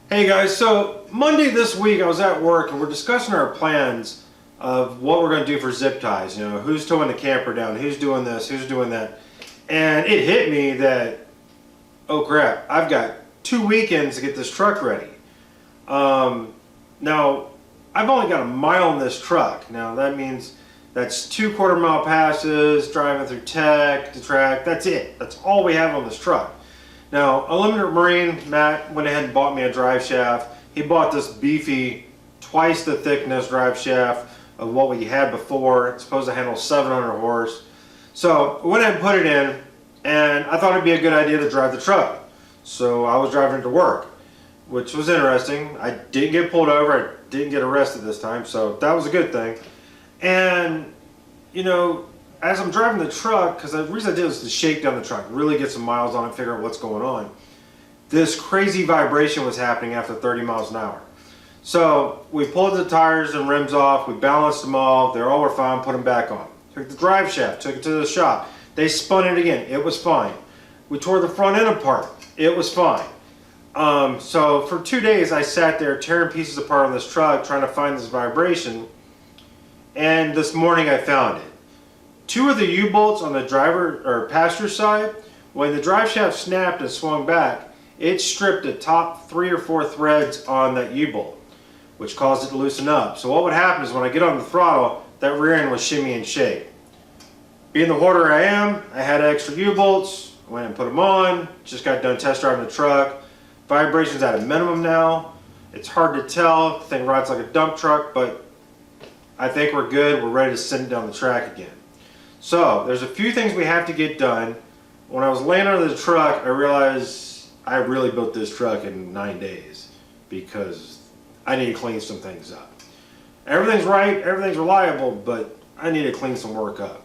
Hey guys, so Monday this week I was at work and we're discussing our plans of what we're going to do for zip ties. You know, who's towing the camper down, who's doing this, who's doing that. And it hit me that, oh crap, I've got 2 weekends to get this truck ready. Now, I've only got a mile on this truck. Now that means that's 2 quarter-mile passes, driving through tech, the track, that's it. That's all we have on this truck. Now, Unlimited Marine, Matt went ahead and bought me a drive shaft. He bought this beefy, twice the thickness drive shaft of what we had before. It's supposed to handle 700 horse. So, I went ahead and put it in, and I thought it'd be a good idea to drive the truck. So, I was driving it to work, which was interesting. I didn't get pulled over, I didn't get arrested this time, so that was a good thing. And, you know, as I'm driving the truck, because the reason I did was to shake down the truck, really get some miles on it, figure out what's going on. This crazy vibration was happening after 30 miles an hour. So we pulled the tires and rims off, we balanced them all, they all were fine, put them back on. Took the drive shaft, took it to the shop. They spun it again, it was fine. We tore the front end apart, it was fine. So for 2 days I sat there tearing pieces apart on this truck, trying to find this vibration. And this morning I found it. 2 of the U-bolts on the driver or passenger side, when the drive shaft snapped and swung back, it stripped the top 3 or 4 threads on that U-bolt, which caused it to loosen up. So what would happen is when I get on the throttle, that rear end was shimmy and shake. Being the hoarder I am, I had extra U-bolts, went and put them on, just got done test driving the truck. Vibration's at a minimum now. It's hard to tell, the thing rides like a dump truck, but I think we're good, we're ready to send it down the track again. So, there's a few things we have to get done. When I was laying under the truck, I realized I really built this truck in 9 days because I need to clean some things up. Everything's right, everything's reliable, but I need to clean some work up.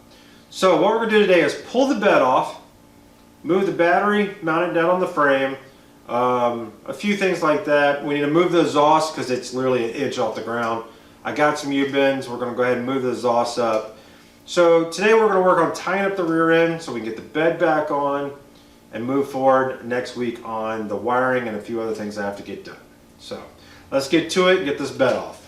So what we're going to do today is pull the bed off, move the battery, mount it down on the frame, a few things like that. We need to move the exhaust because it's literally an inch off the ground. I got some U-bends, we're going to go ahead and move the exhaust up. So today we're going to work on tying up the rear end so we can get the bed back on and move forward next week on the wiring and a few other things I have to get done. So let's get to it and get this bed off.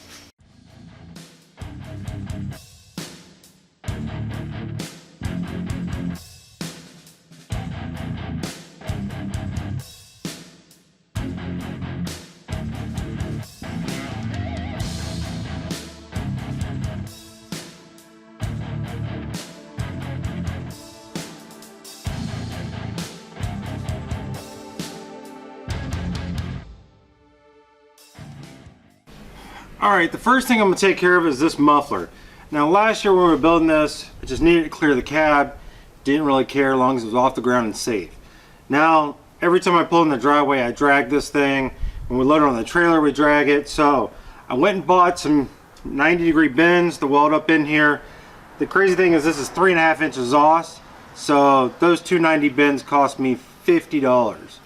Alright, the first thing I'm going to take care of is this muffler. Now last year when we were building this, I just needed to clear the cab. Didn't really care as long as it was off the ground and safe. Now, every time I pull in the driveway, I drag this thing. When we load it on the trailer, we drag it. So I went and bought some 90-degree bends to weld up in here. The crazy thing is this is 3.5 inch exhaust. So those 290 bends cost me $50.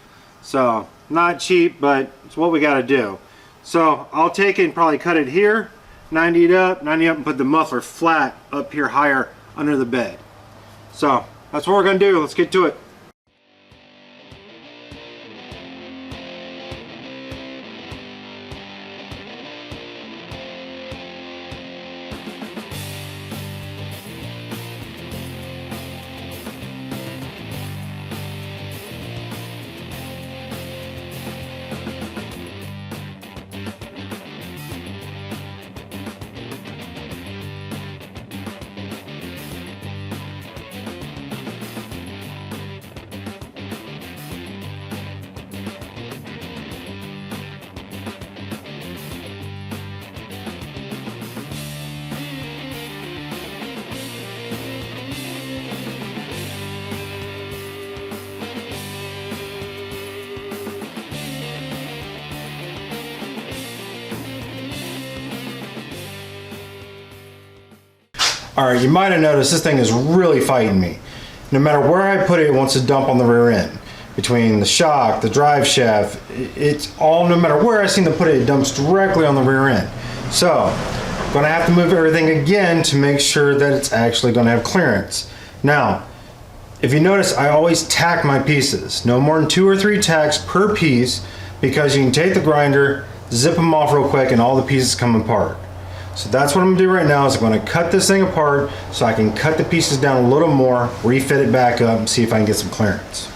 So not cheap, but it's what we got to do. So I'll take it and probably cut it here, 90 it up, 90 up, and put the muffler flat up here higher under the bed. So that's what we're going to do. Let's get to it. Alright, you might have noticed this thing is really fighting me. No matter where I put it, it wants to dump on the rear end. Between the shock, the drive shaft, it's all, no matter where I seem to put it, it dumps directly on the rear end. So, I'm going to have to move everything again to make sure that it's actually going to have clearance. Now, if you notice, I always tack my pieces. No more than 2 or 3 tacks per piece. because you can take the grinder, zip them off real quick, and all the pieces come apart. So that's what I'm gonna do right now is I'm gonna cut this thing apart so I can cut the pieces down a little more, refit it back up, and see if I can get some clearance.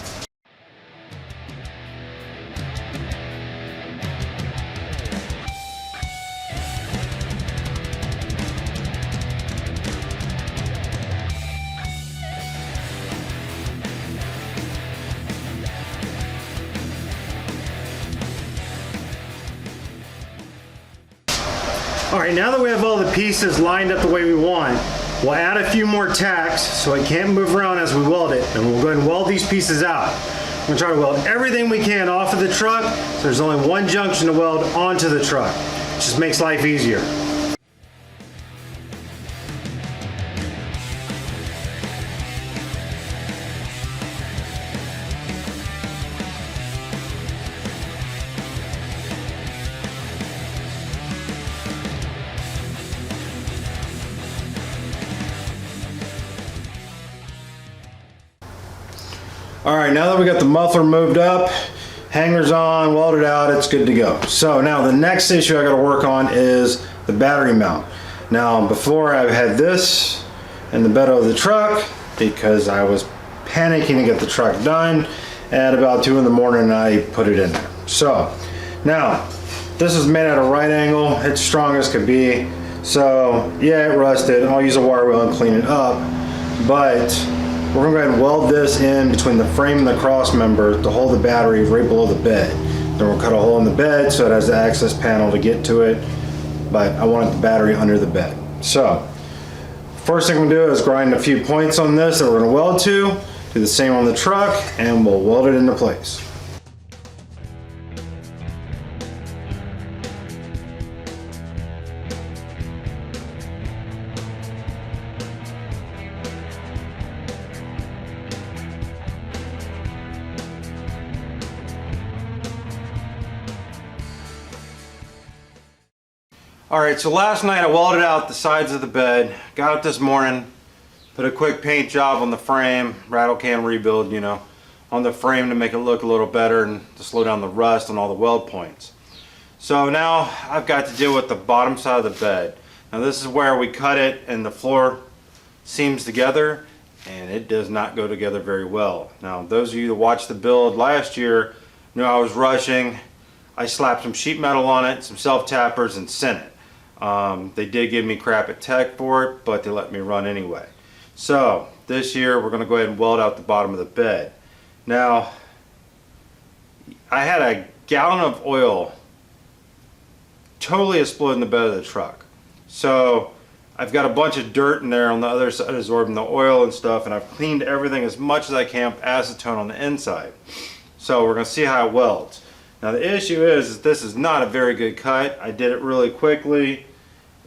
All right, now that we have all the pieces lined up the way we want, we'll add a few more tacks so it can't move around as we weld it, and we'll go ahead and weld these pieces out. We're gonna try to weld everything we can off of the truck, so there's only one junction to weld onto the truck. It just makes life easier. All right, now that we got the muffler moved up, hangers on, welded out, it's good to go. So now the next issue I gotta work on is the battery mount. Now before I had this in the bed of the truck because I was panicking to get the truck done. At about 2 in the morning I put it in there. So now this is made at a right angle, it's strong as could be. So yeah, it rusted. I'll use a wire wheel and clean it up, but we're gonna go ahead and weld this in between the frame and the cross member to hold the battery right below the bed. Then we'll cut a hole in the bed so it has the access panel to get to it, but I wanted the battery under the bed. So first thing we're gonna do is grind a few points on this that we're gonna weld to, do the same on the truck, and we'll weld it into place. Alright, so last night I welded out the sides of the bed, got up this morning, put a quick paint job on the frame, rattle can rebuild, you know, on the frame to make it look a little better and to slow down the rust on all the weld points. So now I've got to deal with the bottom side of the bed. Now this is where we cut it and the floor seams together, and it does not go together very well. Now those of you that watched the build last year knew I was rushing. I slapped some sheet metal on it, some self-tappers, and sent it. They did give me crap at tech for it, but they let me run anyway. So this year we're going to go ahead and weld out the bottom of the bed. Now I had a gallon of oil totally explode in the bed of the truck. So I've got a bunch of dirt in there on the other side absorbing the oil and stuff, and I've cleaned everything as much as I can with acetone on the inside. So we're going to see how it welds. Now the issue is this is not a very good cut. I did it really quickly.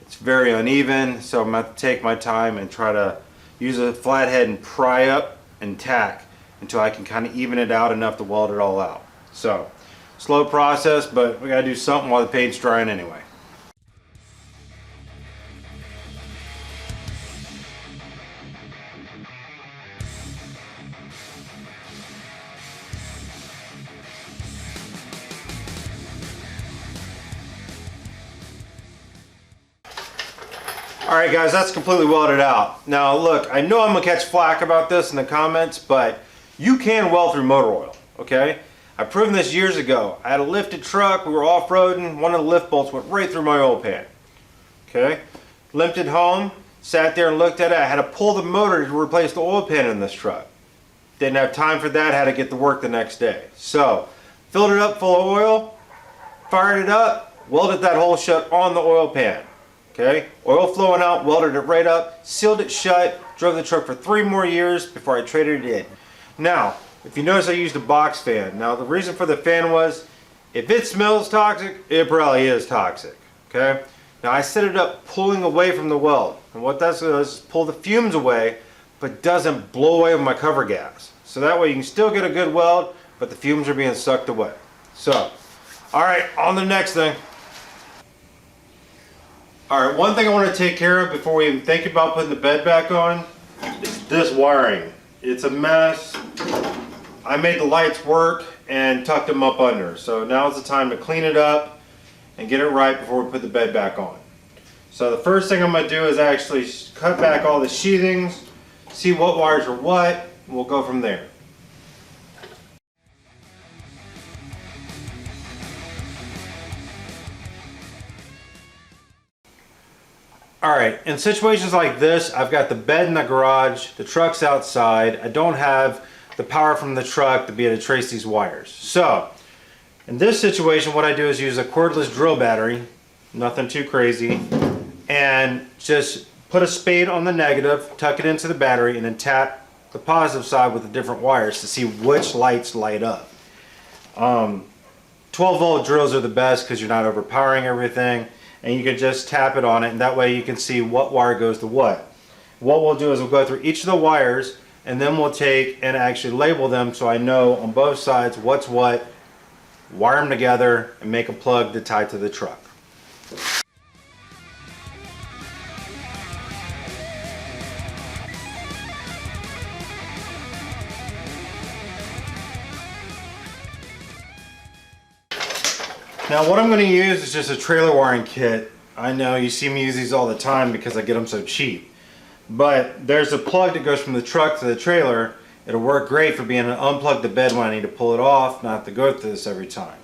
It's very uneven, so I'm going to have to take my time and try to use a flathead and pry up and tack until I can kind of even it out enough to weld it all out. So slow process, but we got to do something while the paint's drying anyway. Alright guys, that's completely welded out. Now look, I know I'm going to catch flack about this in the comments, but you can weld through motor oil, okay? I've proven this years ago. I had a lifted truck, we were off-roading, one of the lift bolts went right through my oil pan. Okay? Limped it home, sat there and looked at it. I had to pull the motor to replace the oil pan in this truck. Didn't have time for that, had to get to work the next day. So, filled it up full of oil, fired it up, welded that hole shut on the oil pan. Okay, oil flowing out, welded it right up, sealed it shut, drove the truck for 3 more years before I traded it in. Now, if you notice I used a box fan. Now the reason for the fan was, if it smells toxic, it probably is toxic. Okay, now I set it up pulling away from the weld. And what that does is pull the fumes away, but doesn't blow away with my cover gas. So that way you can still get a good weld, but the fumes are being sucked away. So, alright, on to the next thing. Alright, one thing I want to take care of before we even think about putting the bed back on is this wiring. It's a mess. I made the lights work and tucked them up under. So now's the time to clean it up and get it right before we put the bed back on. So the first thing I'm going to do is actually cut back all the sheathings, see what wires are what, and we'll go from there. Alright, in situations like this, I've got the bed in the garage, the truck's outside, I don't have the power from the truck to be able to trace these wires. So, in this situation what I do is use a cordless drill battery, nothing too crazy, and just put a spade on the negative, tuck it into the battery, and then tap the positive side with the different wires to see which lights light up. 12 volt drills are the best because you're not overpowering everything. And you can just tap it on it, and that way you can see what wire goes to what. What we'll do is we'll go through each of the wires, and then we'll take and actually label them so I know on both sides what's what, wire them together, and make a plug to tie to the truck. Now what I'm going to use is just a trailer wiring kit. I know you see me use these all the time because I get them so cheap. But there's a plug that goes from the truck to the trailer. It'll work great for being able to unplug the bed when I need to pull it off, not have to go through this every time.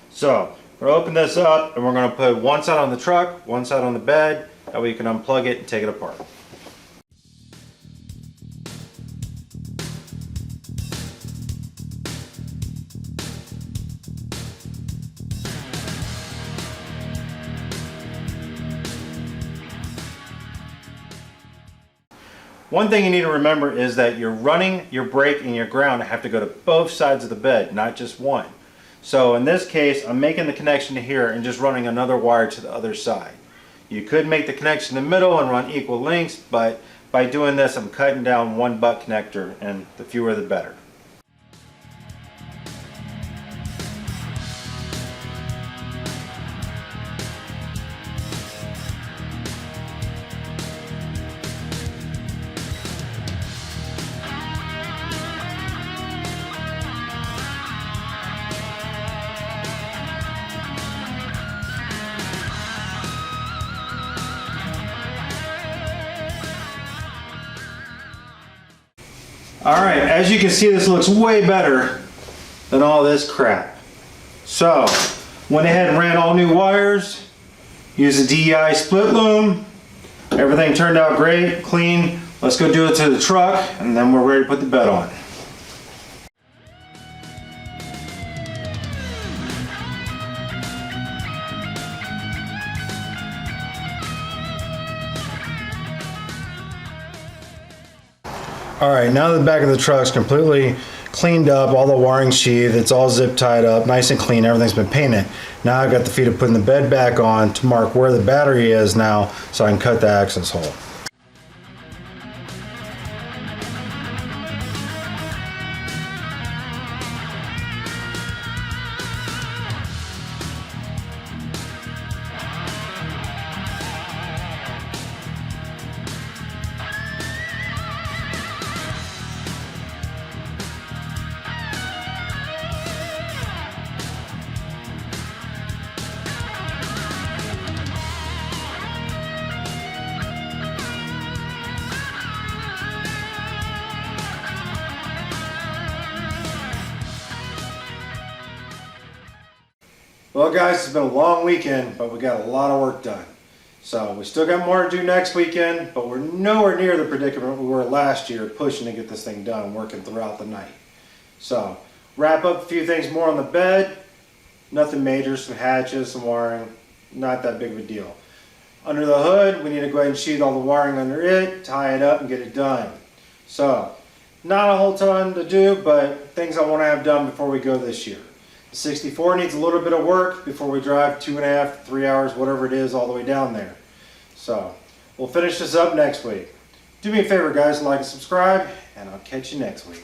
So we're going to open this up and we're going to put one side on the truck, one side on the bed. That way you can unplug it and take it apart. One thing you need to remember is that your running, your brake, and your ground have to go to both sides of the bed, not just one. So in this case, I'm making the connection to here and just running another wire to the other side. You could make the connection in the middle and run equal lengths, but by doing this, I'm cutting down one butt connector, and the fewer the better. Alright, as you can see, this looks way better than all this crap. So, went ahead and ran all new wires, used a DEI split loom. Everything turned out great, clean. Let's go do it to the truck, and then we're ready to put the bed on. Alright, now the back of the truck's completely cleaned up, all the wiring sheath, it's all zip tied up, nice and clean, everything's been painted. Now I've got the feet of putting the bed back on to mark where the battery is now so I can cut the access hole. Well guys, it's been a long weekend, but we got a lot of work done. So we still got more to do next weekend, but we're nowhere near the predicament we were last year pushing to get this thing done, working throughout the night. So wrap up a few things more on the bed, nothing major, some hatches, some wiring, not that big of a deal. Under the hood, we need to go ahead and sheath all the wiring under it, tie it up and get it done. So not a whole ton to do, but things I want to have done before we go this year. The 64 needs a little bit of work before we drive 2.5 to 3 hours, whatever it is, all the way down there. So we'll finish this up next week. Do me a favor guys, like and subscribe, and I'll catch you next week.